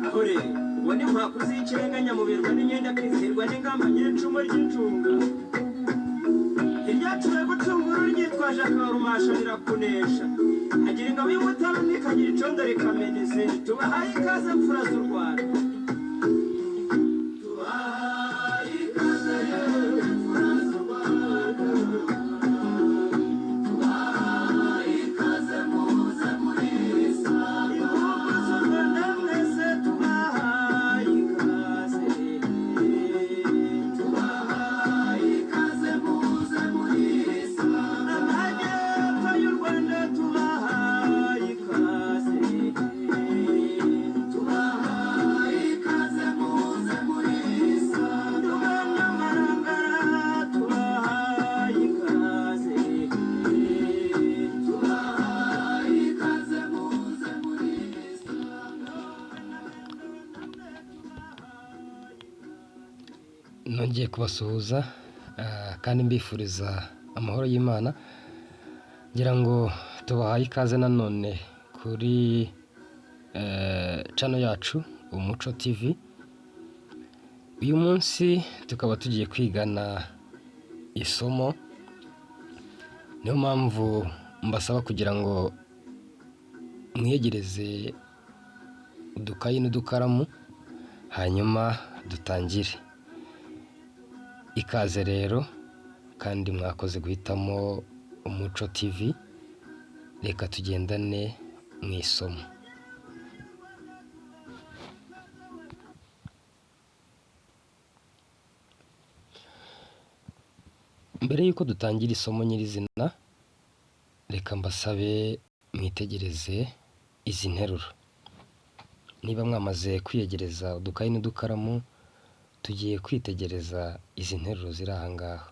Ahore ubone impapuro z'ikirenga nyamubirwa n'imyenda kwizihirwa n'ingamba nyir'icumu ry'icunga iryacuwe gucungura ryitwaje akarumasha rirakunesha agira ingabo y'umutara n'ikagira icondo rikamena izindi tubahaye ikaze mfura z'u Rwanda tubahaye ikaze mfura z'u Rwanda tubahaye ikaze muze muri isanga imvugo z'u Rwanda mwese tubahaye ikaze tubahaye ikaze muze muri isanga amajyepfo y'u Rwanda tubahaye ikaze tubahaye ikaze muze muri isanga Rwanda marangara tubahaye ikaze tubahaye ikaze muze muri isanga nongeye kubasuhuza kandi mbifuriza amahoro y'Imana ngira ngo tubahaye ikaze nanone kuri channel yacu Umuco TV. Uyu munsi tukaba tugiye kwigana isomo, niyo mpamvu mbasaba kugira ngo mwiyegereze udukayi n'udukaramu hanyuma dutangire. Ikaze rero kandi mwakoze guhitamo Umuco TV, reka tugendane mu isomo. Mbere yuko dutangira isomo nyirizina, reka mbasabe mwitegereze izi nteruro. Niba mwamaze kwiyegereza udukayi n'udukaramu, tugiye kwitegereza izi nteruro ziri aha ngaha.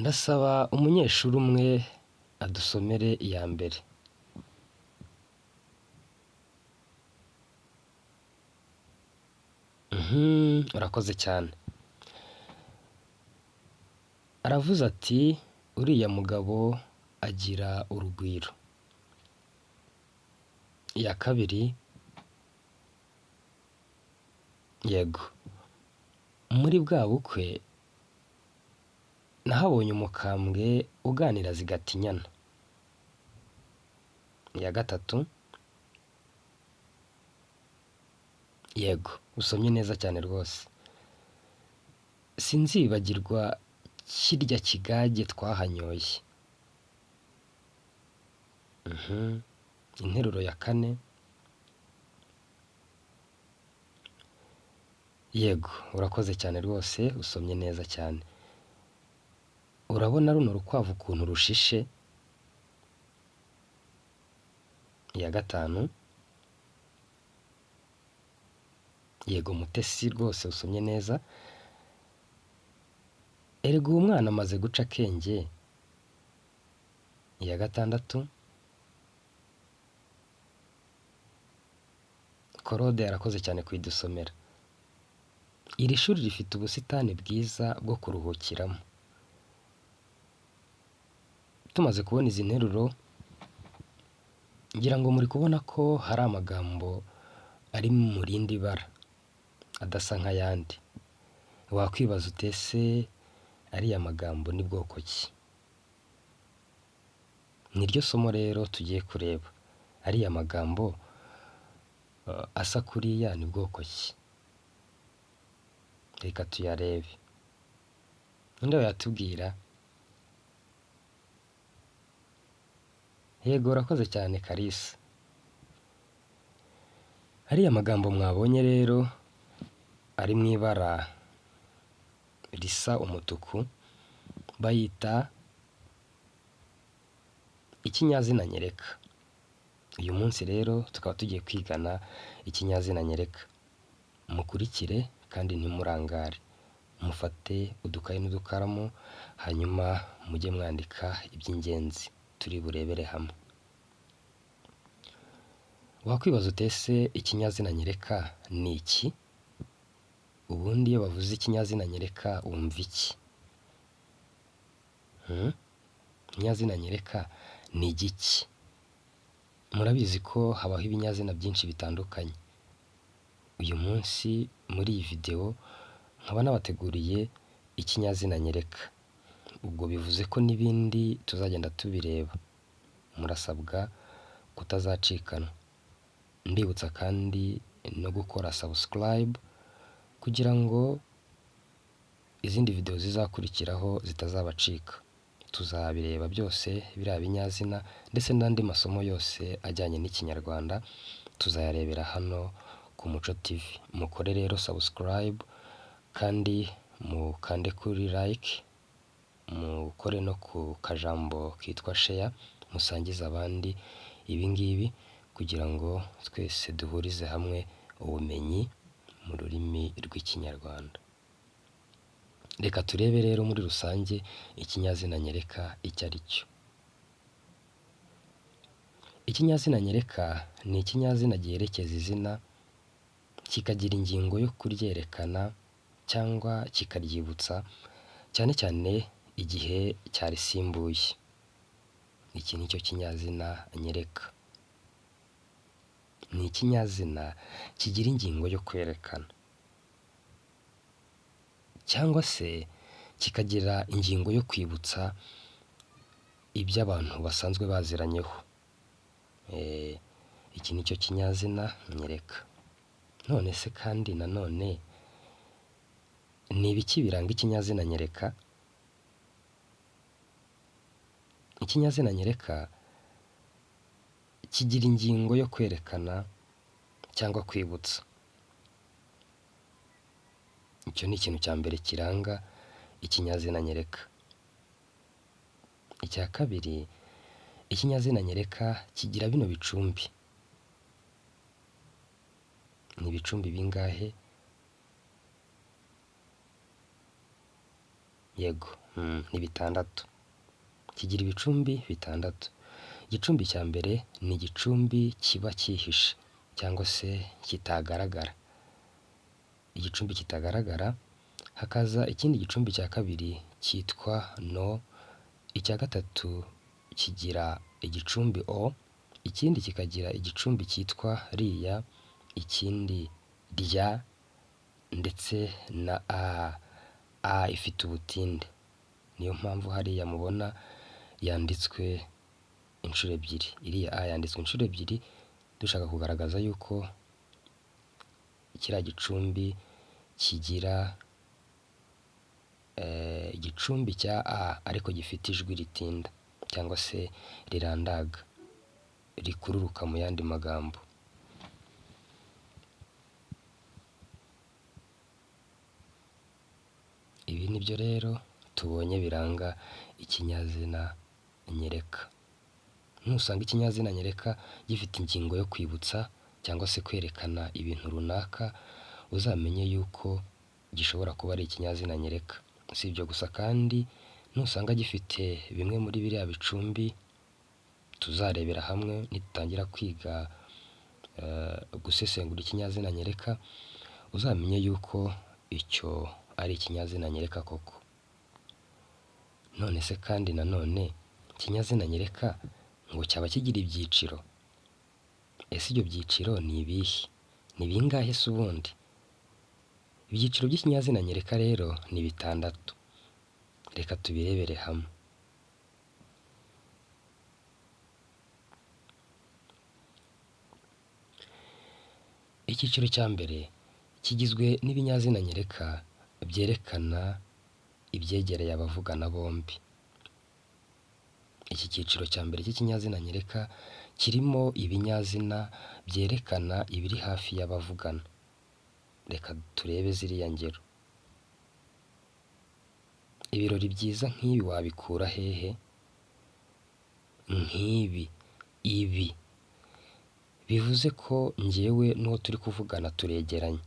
Ndasaba umunyeshuri umwe adusomere iya mbere. Urakoze cyane. Aravuze ati uriya mugabo agira urugwiro. Iya kabiri, yego, muri bwa bukwe nahabonye umukambwe uganira zigatinyana. Iya gatatu, yego, usomye neza cyane rwose. Sinzibagirwa kirya kigage twahanyoye. Interuro ya kane, yego, urakoze cyane rwose, usomye neza cyane. Urabona runo rukwavu ukuntu rushishe. Iya gatanu, yego Mutesi rwose usomye neza. Erega uwo mwana amaze guca akenge. Iya gatandatu, Korode yarakoze cyane kwidusomera. Iri shuri rifite ubusitani bwiza bwo kuruhukiramo. Tumaze kubona izi nteruro, ngira ngo muri kubona ko hari amagambo ari mu rindi bara adasa nk'ayandi. Wakwibaza utese ariya magambo ni bwoko ki? Niryo somo rero tugiye kureba. Ariya magambo asa kuriya ni bwoko ki? Reka tuyarebe. Ninde yatubwira? Yego, urakoze cyane Kalisa. Ariya magambo mwabonye rero ari mu ibara risa umutuku, bayita ikinyazina nyereka. Uyu munsi rero tukaba tugiye kwigana ikinyazina nyereka. Mukurikire kandi ntimurangare. Mufate udukayi n'udukaramu hanyuma mujye mwandika iby'ingenzi turi burebere hamwe. Wakwibaza utese ikinyazina nyereka ni iki? Ubundi iyo bavuze ikinyazina nyereka wumva iki? Ikinyazina nyereka ni igiki? Murabizi ko habaho ibinyazina byinshi bitandukanye. Uyu munsi muri iyi video nkaba nabateguriye ikinyazina nyereka. Ubwo bivuze ko n'ibindi tuzagenda tubireba. Murasabwa kutazacikanwa. Ndibutsa kandi no gukora subscribe kugira ngo izindi video zizakurikiraho zitazabacika. Tuzabireba byose biriya binyazina ndetse n'andi masomo yose ajyanye n'Ikinyarwanda tuzayarebera hano ku Muco TV. Mukore rero subscribe kandi mukande kuri like, mukore no ku kajambo kitwa share, musangize abandi ibi ngibi kugira ngo twese duhurize hamwe ubumenyi mu rurimi rw'Ikinyarwanda. Reka turebe rero muri rusange ikinyazina nyereka icyo ari cyo. Ikinyazina nyereka ni ikinyazina giherekeza izina kikagira ingingo yo kuryerekana cyangwa kikaryibutsa cyane cyane igihe cyarisimbuye. Iki ni cyo kinyazina nyereka. Ni ikinyazina kigira ingingo yo kwerekana cyangwa se kikagira ingingo yo kwibutsa ibyo abantu basanzwe baziranyeho. Iki ni cyo kinyazina nyereka. None se kandi nanone ni ibiki biranga ikinyazina nyereka? Ikinyazina nyereka kigira ingingo yo kwerekana cyangwa kwibutsa. Icyo ni ikintu cya mbere kiranga ikinyazina nyereka. Icya kabiri, ikinyazina nyereka kigira bino bicumbi. Ni ibicumbi bingahe? Yego, ni 6. Kigira ibicumbi 6. Igicumbi cya mbere ni igicumbi kiba cyihishe cyangwa se kitagaragara. Igicumbi kitagaragara, hakaza ikindi gicumbi cya kabiri cyitwa no. Icya gatatu kigira igicumbi o, ikindi kikagira igicumbi cyitwa riya, ikindi rya ndetse na a. A ifite ubutinde. Niyo mpamvu hariya mubona yanditswe inshuro ebyiri. Iriya a yanditswe inshuro ebyiri dushaka kugaragaza yuko kiriya gicumbi kigira igicumbi cya a ariko gifite ijwi ritinda cyangwa se rirandaga, rikururuka mu yandi magambo. Ibi nibyo rero tubonye biranga ikinyazina nyereka. Nusanga ikinyazina nyereka gifite ingingo yo kwibutsa cyangwa se kwerekana ibintu runaka, uzamenye yuko gishobora kuba ari ikinyazina nyereka. Si ibyo gusa kandi nusanga gifite bimwe muri biriya bicumbi tuzarebera hamwe nitangira kwiga gusesengura ikinyazina nyereka, uzamenye yuko icyo ari ikinyazina nyereka koko. None se kandi nanone ikinyazina nyereka ngo cyaba kigira ibyiciro. Ese ibyo byiciro ni ibihe? Ni bingahe se ubundi? Ibyiciro by'ikinyazina nyereka rero ni 6. Reka tubirebere hamwe. Icyiciro cya mbere kigizwe n'ibinyazina nyereka byerekana ibyegereye abavugana bombi. Iki cyiciro cya mbere cy'ikinyazina nyereka kirimo ibinyazina byerekana ibiri hafi y'abavugana. Reka turebe ziriya ngero. Ibirori byiza nk'ibi wabikura hehe? Nk'ibi, ibi. Bivuze ko njyewe n'uwo turi kuvugana turegeranye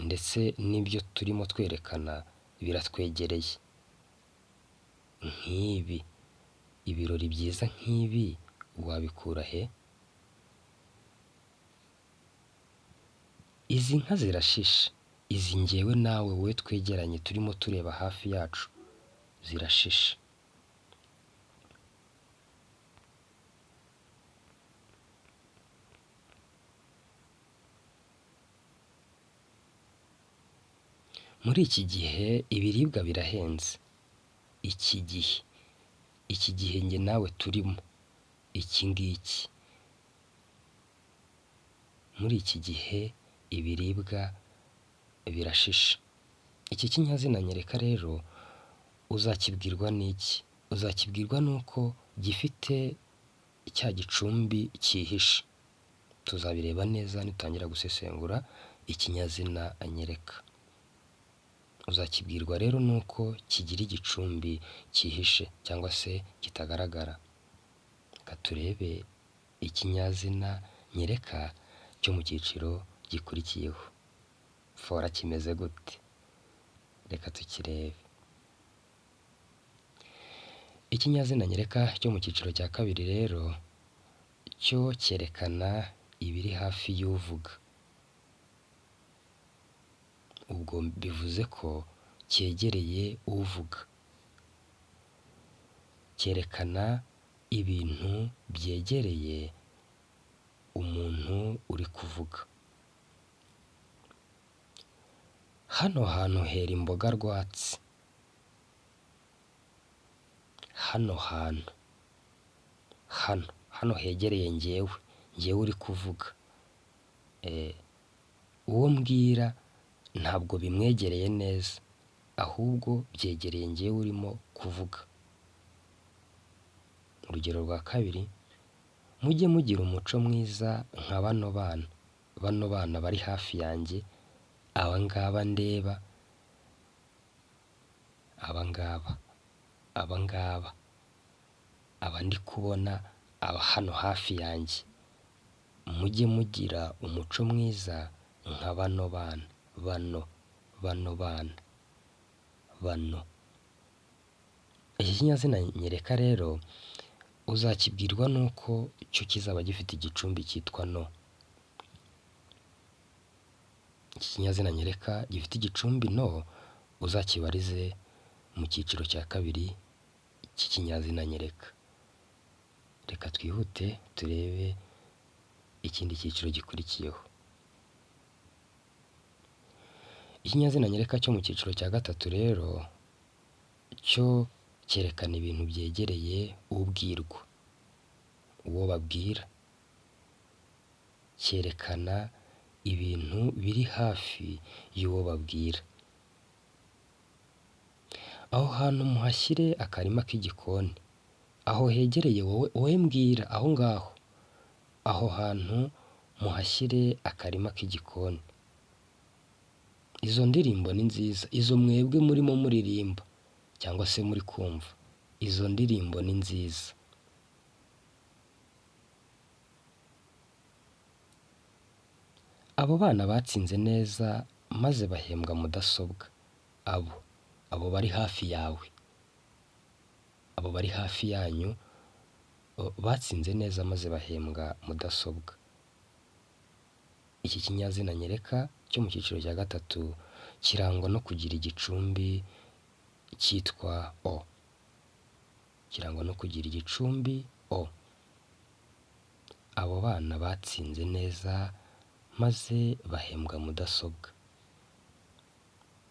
ndetse n'ibyo turimo twerekana biratwegereye. Nk'ibi. Ibirori byiza nk'ibi wabikura he? Izi nka zirashishe. Izi njyewe nawe wowe twegeranye turimo tureba hafi yacu zirashishe. Muri iki gihe ibiribwa birahenze. Iki gihe njye nawe turimo, iki ngiki. Muri iki gihe ibiribwa birashisha. Iki kinyazina nyereka rero uzakibwirwa n'iki? Uzakibwirwa n'uko gifite cya gicumbi cyihishe. Tuzabireba neza nitangira gusesengura ikinyazina nyereka. Uzakibwirwa rero n'uko kigira igicumbi cyihishe cyangwa se kitagaragara. Reka turebe ikinyazina nyereka cyo mu cyiciro gikurikiyeho. Fora kimeze gute? Reka tukirebe. Ikinyazina nyereka cyo mu cyiciro cya kabiri rero cyo cyerekana ibiri hafi y'uvuga. Ubwo bivuze ko cyegereye uvuga. Cyerekana ibintu byegereye umuntu uri kuvuga. Hano hantu hera imboga rwatsi. Hano hegereye njyewe uri kuvuga. Uwo mbwira ntabwo bimwegereye neza, ahubwo byegereye njyewe urimo kuvuga. Urugero rwa kabiri, mujye mugira umuco mwiza nka bano bana bari hafi yanjye, aba ngaba ndeba, aba ndi kubona, aba hano hafi yanjye. Mujye mugira umuco mwiza nka bano bana. Iki kinyazina nyereka rero uzakibwirwa n'uko cyo kizaba gifite igicumbi cyitwa no. Iki kinyazina nyereka gifite igicumbi no uzakibarize mu cyiciro cya kabiri cy'ikinyazina nyereka. Reka twihute turebe ikindi cyiciro gikurikiyeho. Ikinyazina nyereka cyo mu cyiciro cya gatatu rero cyo cyerekana ibintu byegereye ubwirwa, uwo babwira. Cyerekana ibintu biri hafi y'uwo babwira. Aho hantu muhashyire akarima k'igikoni. Aho hegereye wowe mbwira aho ngaho. Aho hantu muhashyire akarima k'igikoni. Izo ndirimbo ni nziza. Izo mwebwe murimo muririmba cyangwa se muri kumva. Izo ndirimbo ni nziza. Abo bana batsinze neza maze bahembwa mudasobwa. Abo bari hafi yawe. Abo bari hafi yanyu batsinze neza maze bahembwa mudasobwa. Iki kinyazina nyereka cyo mu cyiciro cya gatatu kirangwa no kugira igicumbi cyitwa o. Kirangwa no kugira igicumbi o. Abo bana batsinze neza maze bahembwa mudasobwa.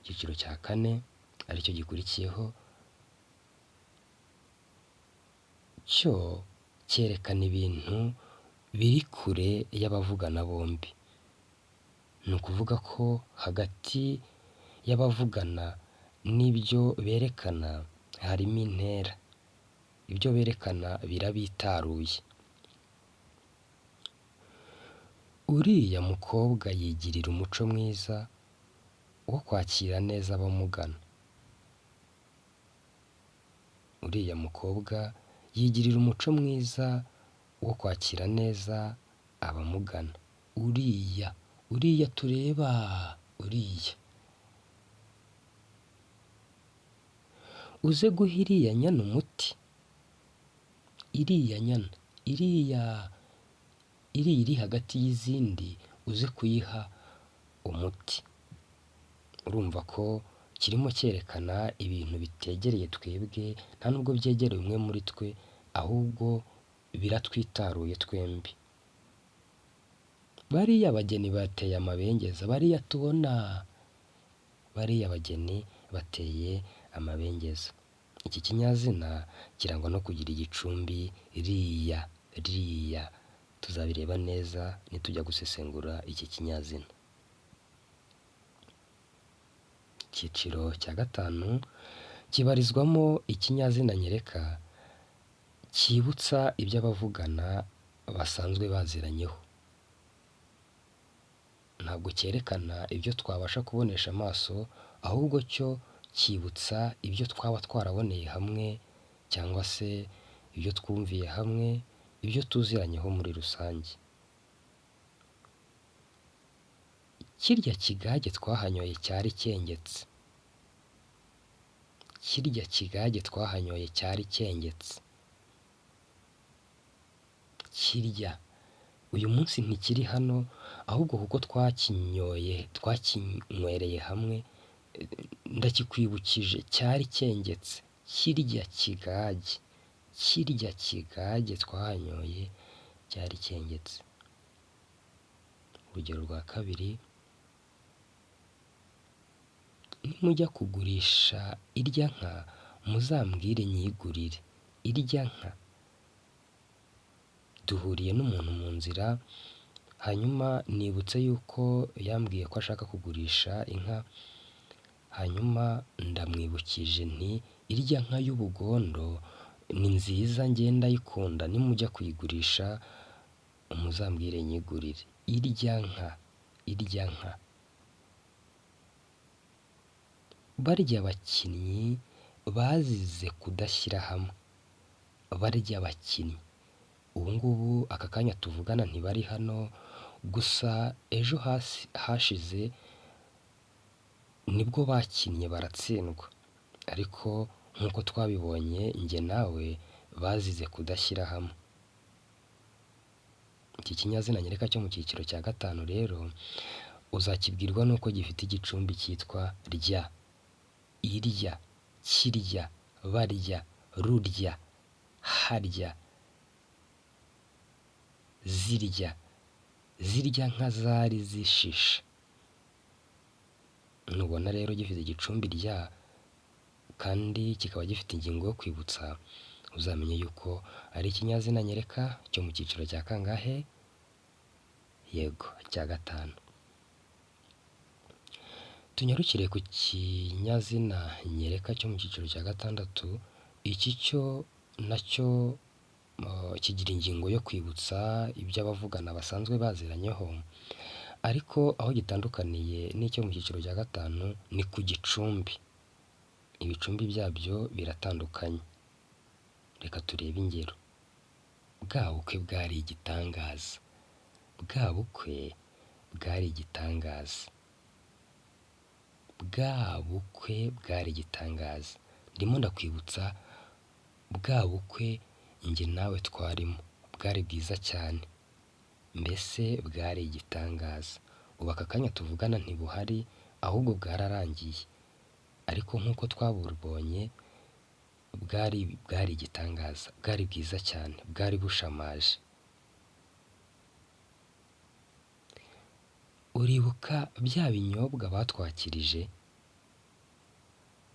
Icyiciro cya kane aricyo gikurikiyeho cyo cyerekana ibintu biri kure y'abavugana bombi. Ni ukuvuga ko hagati y'abavugana n'ibyo berekana harimo intera. Ibyo berekana birabitaruye. Uriya mukobwa yigirira umuco mwiza wo kwakira neza abamugana. Uriya mukobwa yigirira umuco mwiza wo kwakira neza abamugana. Uriya tureba, uriya. Uze guha iriya nyana umuti. Iriya nyana, iriya iri hagati y'izindi uze kuyiha umuti. Urumva ko kirimo cyerekana ibintu bitegereye twebwe, nta nubwo byegereye umwe muri twe, ahubwo biratwitaruye twembi. Bariya abageni bateye amabengeza, bariya tubona bariya bageni bateye amabengeza. Iki kinyazina kirangwa no kugira igicumbi riya, riya. Tuzabireba neza nitujya gusesengura iki kinyazina. Icyiciro cya gatanu kibarizwamo ikinyazina nyereka cyibutsa ibyo abavugana basanzwe baziranyeho. Ntabwo cyerekana ibyo twabasha kubonesha amaso, ahubwo cyo cyibutsa ibyo twaba twaraboneye hamwe cyangwa se ibyo twumviye hamwe, ibyo tuziranyeho muri rusange. Kirya kigage twahanyoye cyari cyengetse. Kirya kigage twahanyoye cyari cyengetse. Kirya uyu munsi ntikiri hano, ahubwo kuko twakinywereye hamwe, ndakikwibukije cyari cyengetse. Kirya kigage, kirya kigage twahanyoye cyari cyengetse. Urugero rwa kabiri, nimujya kugurisha irya nka muzambwire nyigurire. Irya nka, duhuriye n'umuntu mu nzira, hanyuma nibutse yuko yambwiye ko ashaka kugurisha inka, hanyuma ndamwibukije nti irya nka y'ubugondo ni nziza, ngenda ndayikunda, nimujya kuyigurisha muzambwire nyigurire. Irya nka, irya nka. Barya abakinnyi bazize kudashyira hamwe. Barya abakinnyi. Ubu ngubu aka kanya tuvugana ntibari hano, gusa ejo hashize nibwo bakinnye baratsindwa. Ariko nk'uko twabibonye njye nawe bazize kudashyira hamwe. Iki kinyazina nyereka cyo mu cyiciro cya gatanu rero uzakibwirwa nuko gifite igicumbi cyitwa rya. Irya, kirya, barya, rurya, harya, zirya. Zirya nka zari zishishe. Nubona rero gifite igicumbi rya kandi kikaba gifite ingingo yo kwibutsa, uzamenye yuko ari ikinyazina nyereka cyo mu cyiciro cya kangahe? Yego, cya gatanu. Tunyarukire ku kinyazina nyereka cyo mu cyiciro cya gatandatu. Iki cyo nacyo kigira ingingo yo kwibutsa ibyo abavugana basanzwe baziranyeho, ariko aho gitandukaniye n'icyo mu cyiciro cya gatanu ni ku gicumbi. Ibicumbi byabyo biratandukanye. Reka turebe ingero. Bwa bukwe bwari igitangaza. Bwa bukwe bwari igitangaza. Bwa bukwe bwari igitangaza. Ndimo ndakwibutsa bwa bukwe njye nawe twarimo. Bwari bwiza cyane. Mbese bwari igitangaza. Ubu aka kanya tuvugana ntibuhari, ahubwo bwararangiye. Ariko nk'uko twabubonye bwari igitangaza. Bwari bwiza cyane. Bwari bushamaje. Uribuka bya binyobwa batwakirije?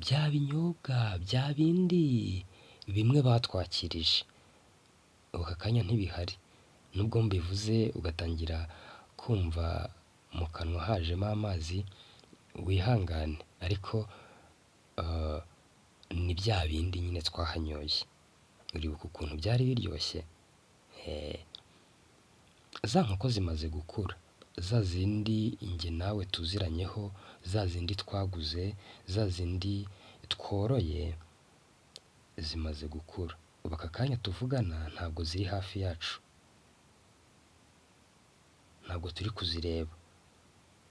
Bya binyobwa, bya bindi bimwe batwakirije. Ubu aka kanya ntibihari. Nubwo mbivuze ugatangira kumva mu kanwa hajemo amazi, wihangane. Ariko ni bya bindi nyine twahanyoye. Uribuka ukuntu byari biryoshye? Za nkoko zimaze gukura. Za zindi njye nawe tuziranyeho, za zindi twaguze, za zindi tworoye, zimaze gukura. Ubu aka kanya tuvugana ntabwo ziri hafi yacu. Ntabwo turi kuzireba.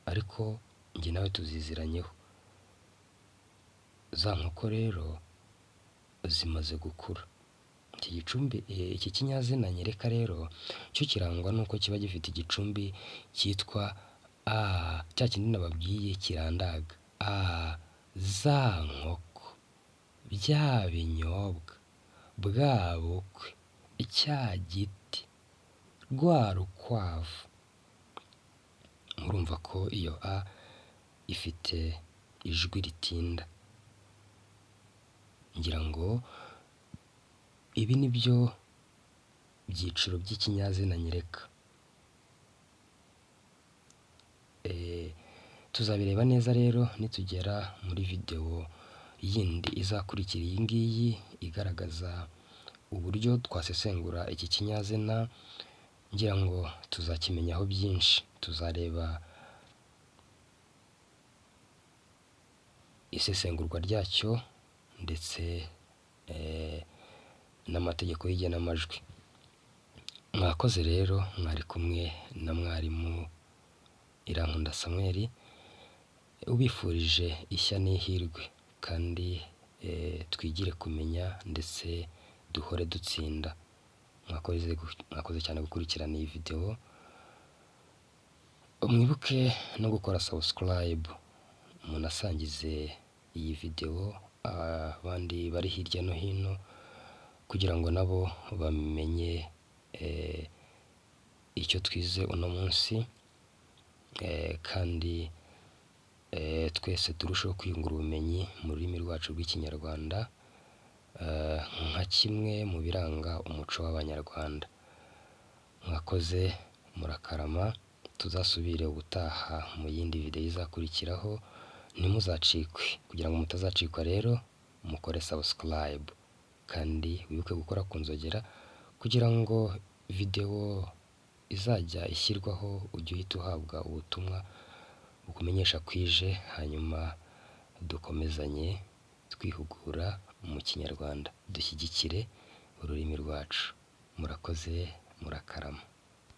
Ariko njye nawe tuziziranyeho. Za nkoko rero zimaze gukura. Iki kinyazina nyereka rero cyo kirangwa nuko kiba gifite igicumbi cyitwa a, cya kindi nababwiye kirandaga. A, za nkoko, bya binyobwa, bwa bukwe, cya giti, rwa rukwavu. Murumva ko iyo a ifite ijwi ritinda. Ngira ngo ibi ni byo byiciro by'ikinyazina nyereka. Tuzabireba neza rero nitugera muri video yindi izakurikira iyi ngiyi igaragaza uburyo twasesengura iki kinyazina. Ngira ngo tuzakimenyaho byinshi. Tuzareba isesengurwa ryacyo ndetse n'amategeko y'igenamajwi. Mwakoze rero, mwari kumwe na mwarimu Irankunda Samuel ubifurije ishya n'ihirwe kandi twigire kumenya ndetse duhore dutsinda. Mwakoze cyane gukurikirana iyi video. Mwibuke no gukora subscribe, munasangize iyi video abandi bari hirya no hino kugira ngo nabo bamenye icyo twize uno munsi, kandi twese turusheho kwiyungura ubumenyi mu rurimi rwacu rw'Ikinyarwanda nka kimwe mu biranga umuco w'Abanyarwanda. Mwakoze, murakarama. Tuzasubire ubutaha mu yindi video izakurikiraho. Ntimuzacikwe. Kugira ngo mutazacikwa rero mukore subscribe kandi wibuke gukora ku nzogera kugira ngo video izajya ishyirwaho ujye uhita uhabwa ubutumwa bukumenyesha kwije, hanyuma dukomezanye twihugura mu Kinyarwanda, dushyigikire ururimi rwacu. Murakoze, murakarama.